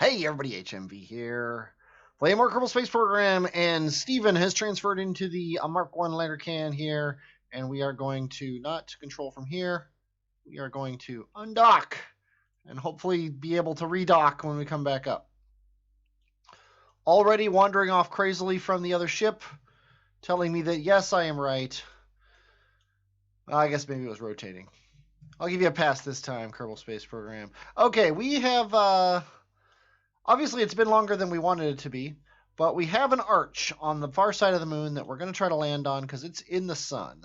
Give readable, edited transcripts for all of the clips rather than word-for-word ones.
Hey everybody, HMV here. Playing more Kerbal Space Program, and Steven has transferred into the Mark 1 lander can here, and we are going to not control from here. We are going to undock and hopefully be able to redock when we come back up. Already wandering off crazily from the other ship, telling me that yes, I am right. I guess maybe it was rotating. I'll give you a pass this time, Kerbal Space Program. Okay, we have obviously, it's been longer than we wanted it to be, but we have an arch on the far side of the moon that we're going to try to land on because it's in the sun.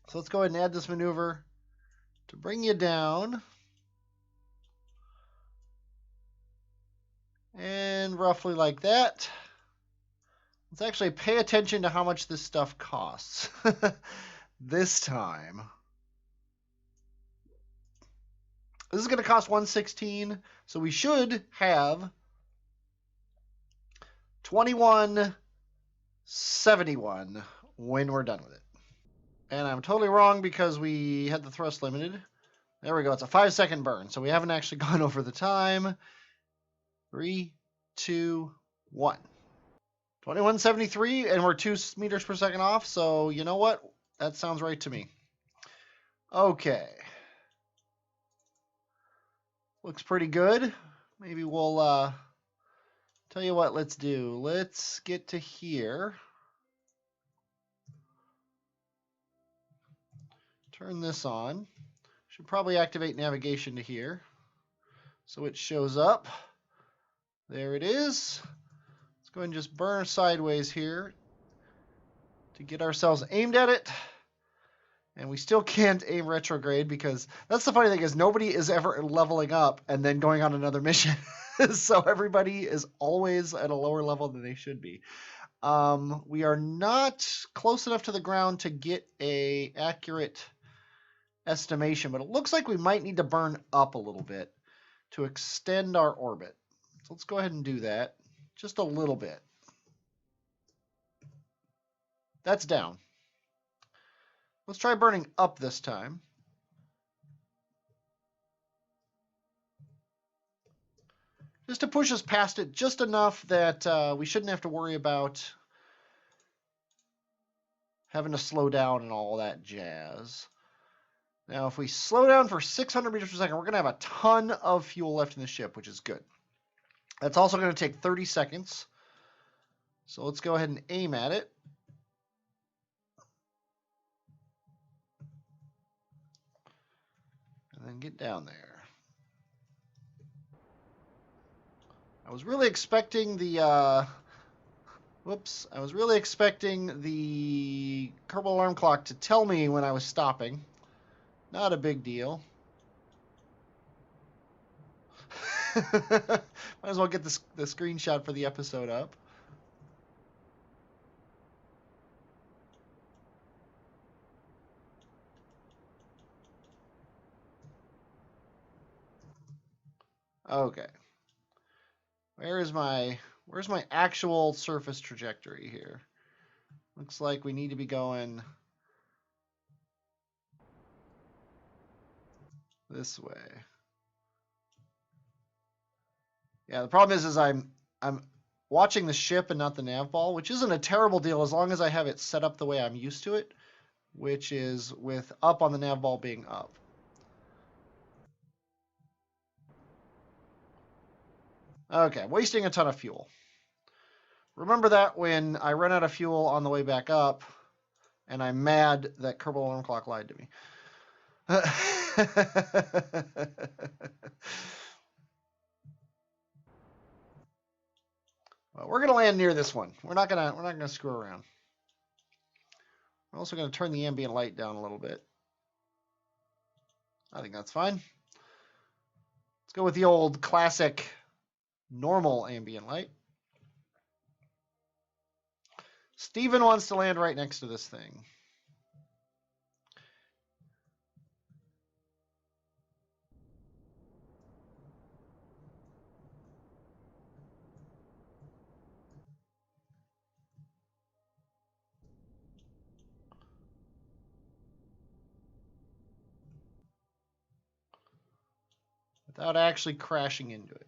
So let's go ahead and add this maneuver to bring you down. And roughly like that. Let's actually pay attention to how much this stuff costs this time. This is going to cost 116, so we should have 2171 when we're done with it. And I'm totally wrong because we had the thrust limited. There we go. It's a 5-second burn, so we haven't actually gone over the time. 3, 2, 1. 2173, and we're 2 meters per second off, so you know what? That sounds right to me. Okay. Looks pretty good. Maybe we'll tell you what, let's do. Let's get to here. Turn this on. Should probably activate navigation to here so it shows up. There it is. Let's go ahead and just burn sideways here to get ourselves aimed at it. And we still can't aim retrograde because that's the funny thing is nobody is ever leveling up and then going on another mission. So everybody is always at a lower level than they should be. We are not close enough to the ground to get an accurate estimation, but it looks like we might need to burn up a little bit to extend our orbit. So let's go ahead and do that. Just a little bit. That's down. Let's try burning up this time. Just to push us past it just enough that we shouldn't have to worry about having to slow down and all that jazz. Now, if we slow down for 600 meters per second, we're going to have a ton of fuel left in the ship, which is good. That's also going to take 30 seconds. So let's go ahead and aim at it. And then get down there. I was really expecting the I was really expecting the Kerbal alarm clock to tell me when I was stopping. Not a big deal. Might as well get the screenshot for the episode up. Okay. Where's my actual surface trajectory here? Looks like we need to be going this way. Yeah, the problem is I'm watching the ship and not the nav ball, which isn't a terrible deal as long as I have it set up the way I'm used to it, which is with up on the nav ball being up. Okay, wasting a ton of fuel. Remember that when I run out of fuel on the way back up, and I'm mad that Kerbal Alarm Clock lied to me. Well, we're gonna land near this one. We're not gonna screw around. We're also gonna turn the ambient light down a little bit. I think that's fine. Let's go with the old classic normal ambient light. Steven wants to land right next to this thing. Without actually crashing into it.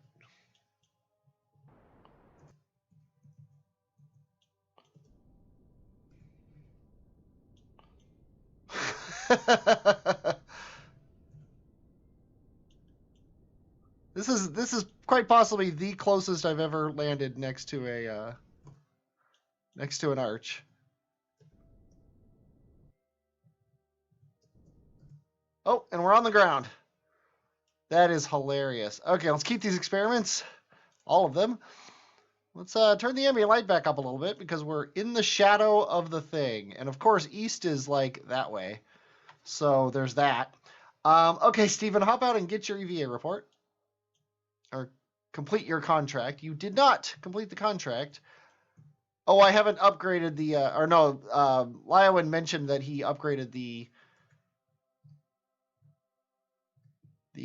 This is quite possibly the closest I've ever landed next to an arch. Oh, and we're on the ground. That is hilarious. Okay, let's keep these experiments, all of them. Let's turn the ambient light back up a little bit because we're in the shadow of the thing. And of course, east is like that way. So there's that. Okay, Stephen, hop out and get your EVA report. Or complete your contract. You did not complete the contract. Oh, I haven't upgraded the, or no, Lyowen mentioned that he upgraded the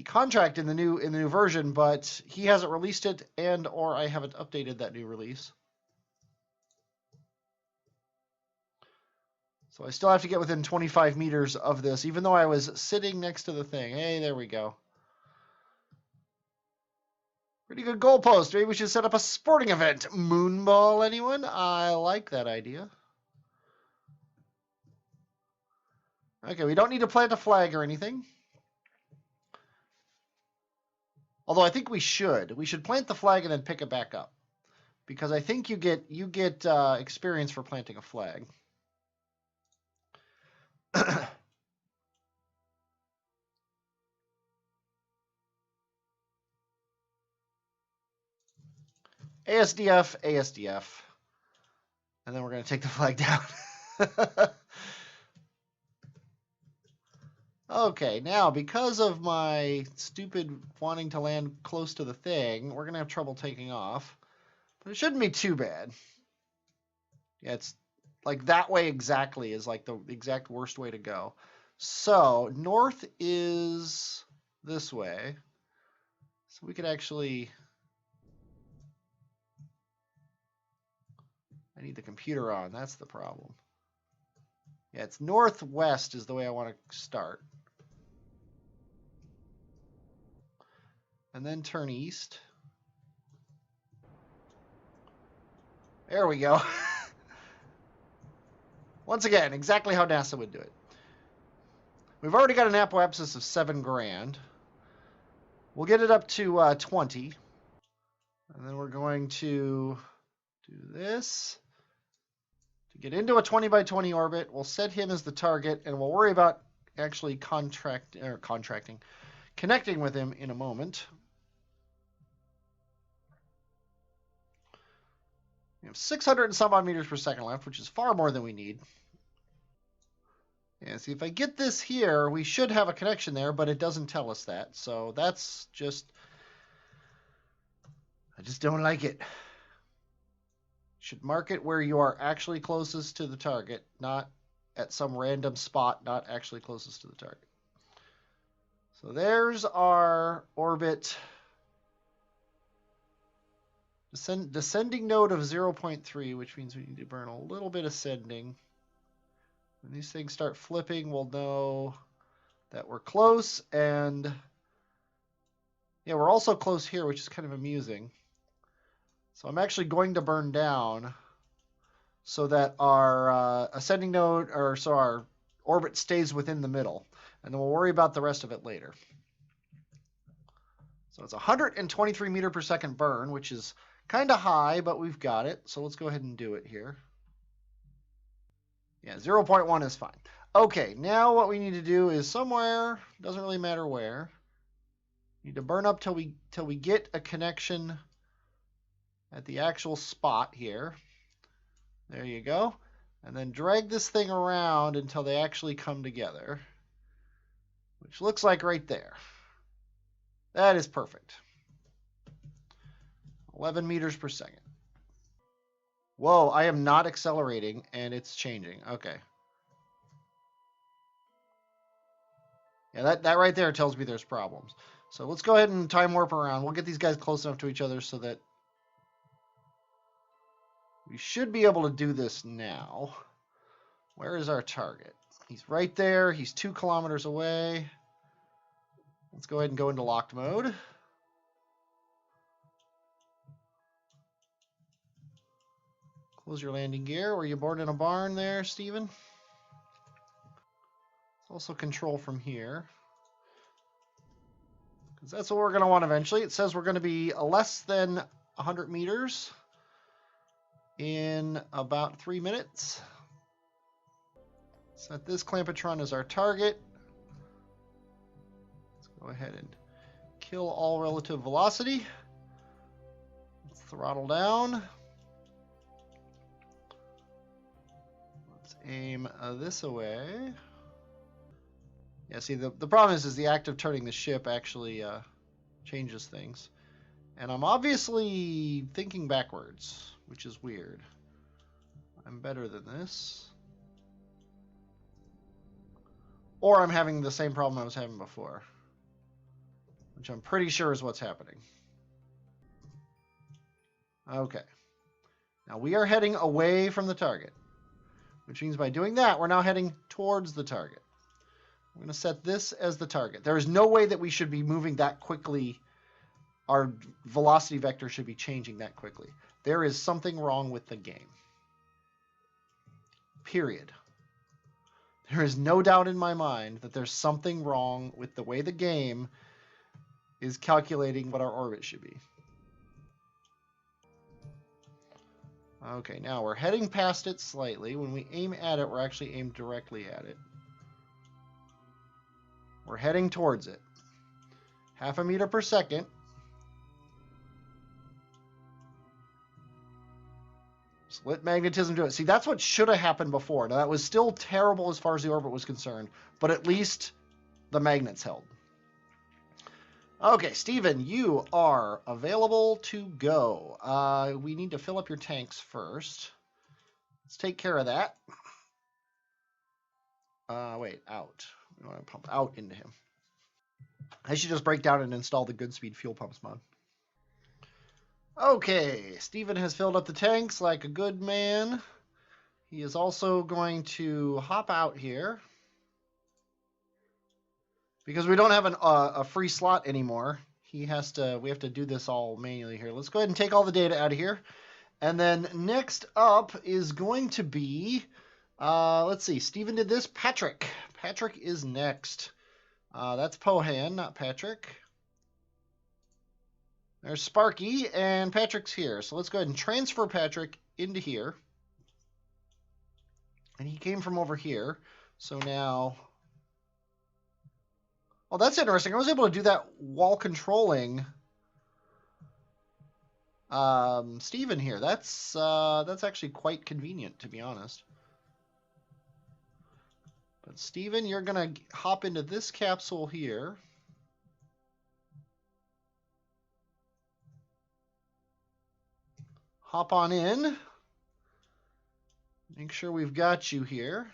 contract in the new version, but he hasn't released it, and or I haven't updated that new release. So I still have to get within 25 meters of this, even though I was sitting next to the thing. Hey, there we go. Pretty good goalpost. Maybe we should set up a sporting event. Moonball, anyone? I like that idea. Okay, we don't need to plant a flag or anything. Although I think we should. We should plant the flag and then pick it back up, because I think you get experience for planting a flag. ASDF, ASDF. And then we're going to take the flag down. Okay, now because of my stupid wanting to land close to the thing, we're going to have trouble taking off. But it shouldn't be too bad. Yeah, it's like that way exactly is like the exact worst way to go. So north is this way. So we could actually... I need the computer on. That's the problem. Yeah, it's northwest is the way I want to start. And then turn east. There we go. Once again, exactly how NASA would do it. We've already got an apoapsis of 7 grand. We'll get it up to 20. And then we're going to do this. To get into a 20 by 20 orbit, we'll set him as the target, and we'll worry about actually connecting with him in a moment. We have 600 and some odd meters per second left, which is far more than we need. And see, if I get this here, we should have a connection there, but it doesn't tell us that. So that's just, I just don't like it. Should mark it where you are actually closest to the target, not at some random spot, not actually closest to the target. So there's our orbit. Descending node of 0.3, which means we need to burn a little bit ascending. When these things start flipping, we'll know that we're close. And yeah, we're also close here, which is kind of amusing. So I'm actually going to burn down so that our ascending node, or so our orbit stays within the middle. And then we'll worry about the rest of it later. So it's 123 meter per second burn, which is kind of high, but we've got it. So let's go ahead and do it here. Yeah, 0.1 is fine. Okay, now what we need to do is somewhere, doesn't really matter where. We need to burn up till we get a connection at the actual spot here. There you go. And then drag this thing around until they actually come together, which looks like right there. That is perfect. 11 meters per second. Whoa, I am not accelerating, and it's changing. Okay. Yeah, that right there tells me there's problems. So let's go ahead and time warp around. We'll get these guys close enough to each other so that we should be able to do this now. Where is our target? He's right there. He's 2 kilometers away. Let's go ahead and go into locked mode. Close your landing gear. Were you born in a barn there, Steven? Also control from here, because that's what we're going to want eventually. It says we're going to be less than 100 meters in about 3 minutes. Set this Clampetron as our target. Let's go ahead and kill all relative velocity. Let's throttle down. Let's aim this away. Yeah, see, the problem is the act of turning the ship actually changes things. And I'm obviously thinking backwards, which is weird. I'm better than this. Or I'm having the same problem I was having before, which I'm pretty sure is what's happening. Okay. Now we are heading away from the target, which means by doing that, we're now heading towards the target. I'm going to set this as the target. There is no way that we should be moving that quickly. Our velocity vector should be changing that quickly. There is something wrong with the game. Period. There is no doubt in my mind that there's something wrong with the way the game is calculating what our orbit should be. Okay, now we're heading past it slightly. When we aim at it, we're actually aimed directly at it. We're heading towards it. 0.5 meter per second. Just let magnetism do it. See, that's what should have happened before. Now, that was still terrible as far as the orbit was concerned, but at least the magnets held. Okay, Steven, you are available to go. We need to fill up your tanks first. Let's take care of that. Wait, out. We want to pump out into him. I should just break down and install the Goodspeed fuel pumps mod. Okay, Steven has filled up the tanks like a good man. He is also going to hop out here, because we don't have a free slot anymore. We have to do this all manually here. Let's go ahead and take all the data out of here. And then next up is going to be, let's see, Steven did this. Patrick. Patrick is next. That's Pohan, not Patrick. There's Sparky, and Patrick's here. So let's go ahead and transfer Patrick into here. And he came from over here. So now... Oh, that's interesting. I was able to do that while controlling Steven here. That's actually quite convenient, to be honest. But Steven, you're going to hop into this capsule here. Hop on in. Make sure we've got you here.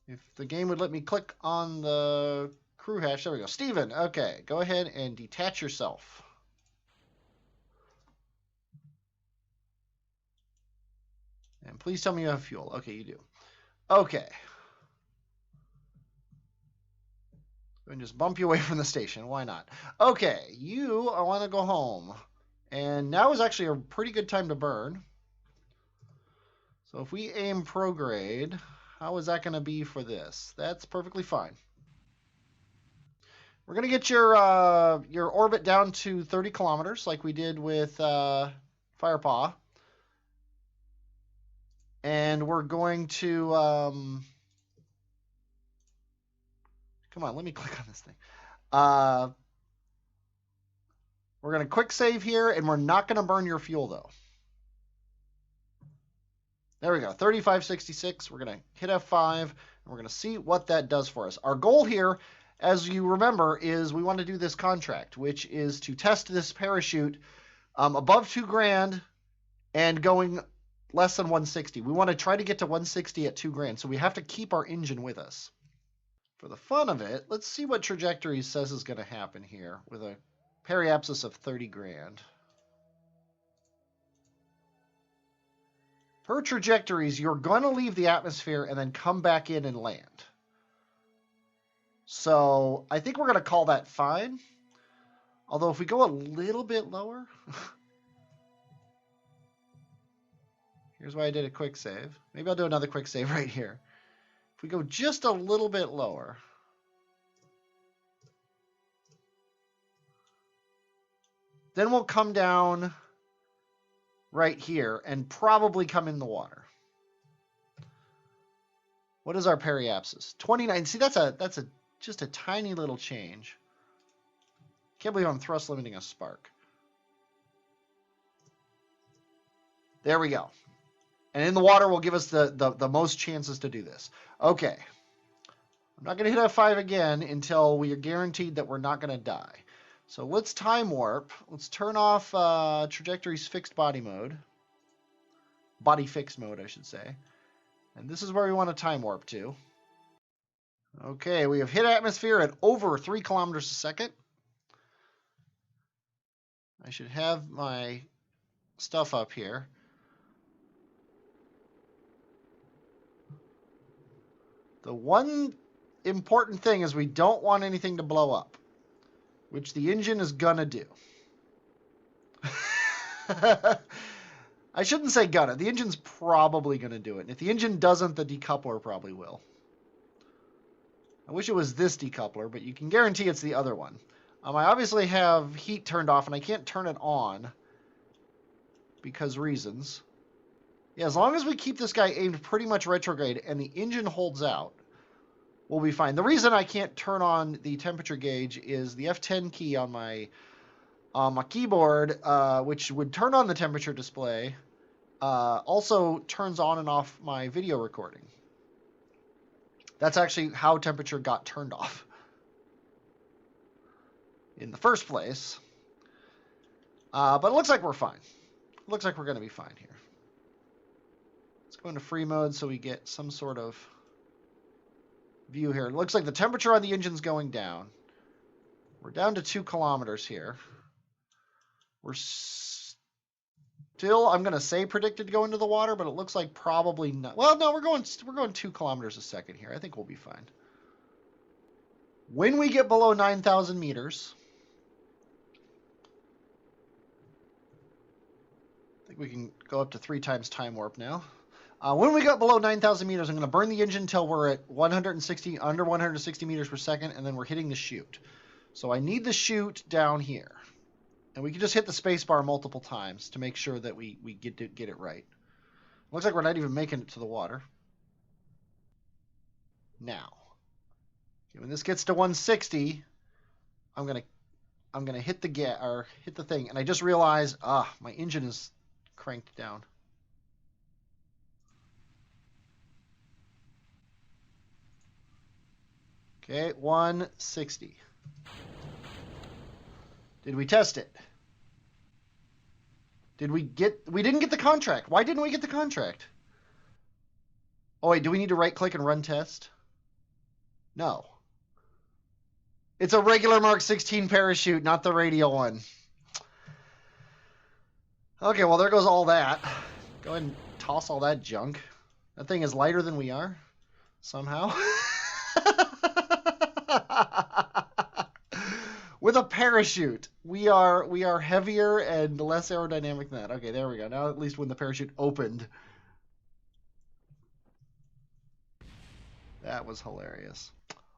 If the game would let me click on the crew hatch. There we go. Steven, okay. Go ahead and detach yourself. And please tell me you have fuel. Okay, you do. Okay. Go and just bump you away from the station. Why not? Okay, I want to go home. And now is actually a pretty good time to burn. So if we aim prograde, how is that going to be for this? That's perfectly fine. We're going to get your orbit down to 30 kilometers like we did with Firepaw. And we're going to... come on, let me click on this thing. We're going to quick save here, and we're not going to burn your fuel, though. There we go, 3566. We're going to hit F5, and we're going to see what that does for us. Our goal here, as you remember, is we want to do this contract, which is to test this parachute above 2 grand and going less than 160. We want to try to get to 160 at 2 grand, so we have to keep our engine with us. For the fun of it, let's see what trajectory says is going to happen here with a periapsis of 30 grand. Per trajectories, you're going to leave the atmosphere and then come back in and land. So I think we're going to call that fine. Although if we go a little bit lower... Here's why I did a quick save. Maybe I'll do another quick save right here. If we go just a little bit lower, then we'll come down right here and probably come in the water. What is our periapsis? 29. See, that's just a tiny little change. Can't believe I'm thrust limiting a spark. There we go. And in the water will give us the most chances to do this. Okay. I'm not going to hit F5 again until we are guaranteed that we're not going to die. So let's time warp. Let's turn off trajectory's fixed body mode. Body fixed mode, I should say. And this is where we want to time warp to. Okay, we have hit atmosphere at over 3 kilometers a second. I should have my stuff up here. The one important thing is we don't want anything to blow up, which the engine is gonna do. I shouldn't say gonna. The engine's probably gonna do it. And if the engine doesn't, the decoupler probably will. I wish it was this decoupler, but you can guarantee it's the other one. I obviously have heat turned off, and I can't turn it on because reasons. Yeah, as long as we keep this guy aimed pretty much retrograde and the engine holds out, we'll be fine. The reason I can't turn on the temperature gauge is the F10 key on my keyboard, which would turn on the temperature display, also turns on and off my video recording. That's actually how temperature got turned off in the first place. But it looks like we're fine. It looks like we're going to be fine here. Let's go into free mode so we get some sort of view here. It looks like the temperature on the engine's going down. We're down to 2 kilometers here. We're still, I'm going to say predicted to go into the water, but it looks like probably not. Well, no, we're going 2 kilometers a second here. I think we'll be fine. When we get below 9,000 meters, I think we can go up to 3 times time warp now. When we get below 9,000 meters, I'm going to burn the engine until we're at under 160 meters per second, and then we're hitting the chute. So I need the chute down here. And we can just hit the space bar multiple times to make sure that we get it right. Looks like we're not even making it to the water. Now, okay, when this gets to 160, I'm gonna hit the thing, and I just realized, my engine is cranked down. Okay, 160. Did we test it? We didn't get the contract. Why didn't we get the contract? Oh wait, do we need to right click and run test? No. It's a regular Mark 16 parachute, not the radial one. Okay, well there goes all that. Go ahead and toss all that junk. That thing is lighter than we are, somehow. With a parachute, we are heavier and less aerodynamic than that. Okay, there we go. Now at least when the parachute opened. That was hilarious.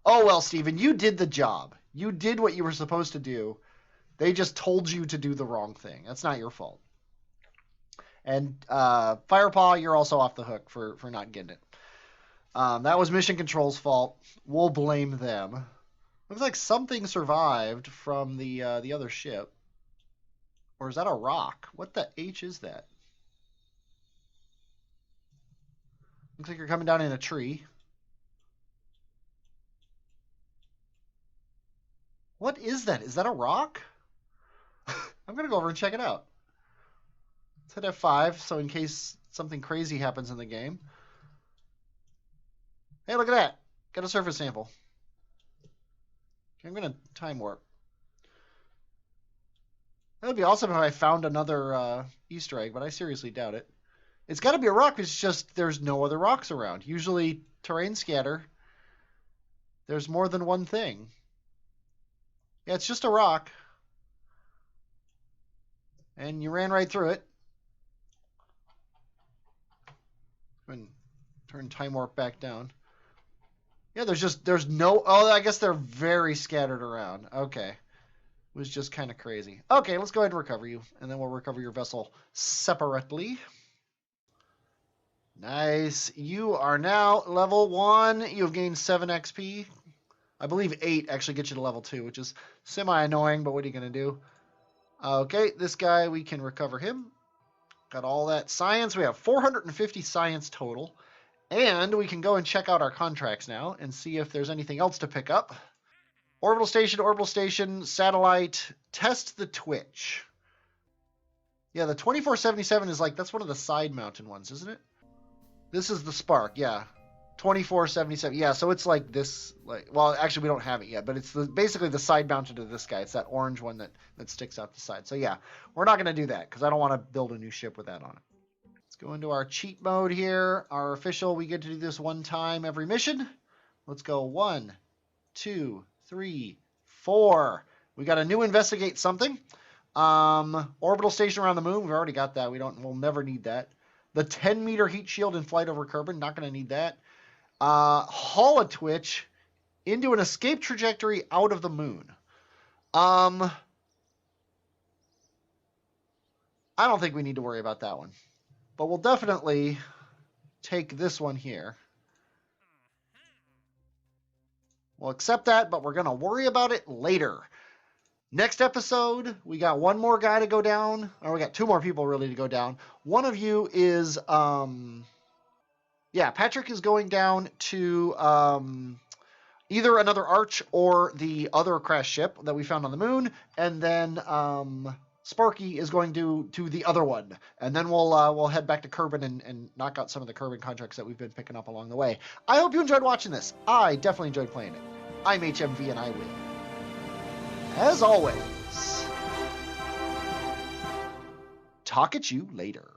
Oh, well, Steven, you did the job. You did what you were supposed to do. They just told you to do the wrong thing. That's not your fault. And Firepaw, you're also off the hook for not getting it. That was Mission Control's fault. We'll blame them. Looks like something survived from the other ship. Or is that a rock? What the H is that? Looks like you're coming down in a tree. What is that? Is that a rock? I'm going to go over and check it out. Let's hit F5, so in case something crazy happens in the game. Hey, look at that. Got a surface sample. Okay, I'm going to time warp. That would be awesome if I found another Easter egg, but I seriously doubt it. It's got to be a rock. It's just there's no other rocks around. Usually, terrain scatter, there's more than one thing. Yeah, it's just a rock. And you ran right through it. Go ahead and turn time warp back down. Yeah, there's no, oh, I guess they're very scattered around. Okay. It was just kind of crazy. Okay, let's go ahead and recover you, and then we'll recover your vessel separately. Nice. You are now level 1. You have gained 7 XP. I believe 8 actually gets you to level 2, which is semi-annoying, but what are you going to do? Okay, this guy, we can recover him. Got all that science. We have 450 science total. And we can go and check out our contracts now and see if there's anything else to pick up. Orbital station, satellite, test the twitch. Yeah, the 2477 is like, that's one of the side mountain ones, isn't it? This is the Spark, yeah. 2477, yeah, so it's like this, like, well, actually we don't have it yet, but it's basically the side mounted to this guy. It's that orange one that sticks out the side. So yeah, we're not going to do that because I don't want to build a new ship with that on it. Go into our cheat mode here. Our official, we get to do this one time every mission. Let's go 1, 2, 3, 4. We got a new investigate something. Orbital station around the moon. We've already got that. We'll never need that. The 10-meter heat shield in flight over Kerbin. Not going to need that. Haul a twitch into an escape trajectory out of the moon. I don't think we need to worry about that one. But we'll definitely take this one here. We'll accept that, but we're going to worry about it later. Next episode, we got one more guy to go down. Or we got 2 more people really to go down. One of you is, Patrick is going down to either another arch or the other crash ship that we found on the moon. And then Sparky is going to the other one, and then we'll head back to Kerbin and knock out some of the Kerbin contracts that we've been picking up along the way. I hope you enjoyed watching this. I definitely enjoyed playing it. I'm HMV and I win. As always, talk at you later.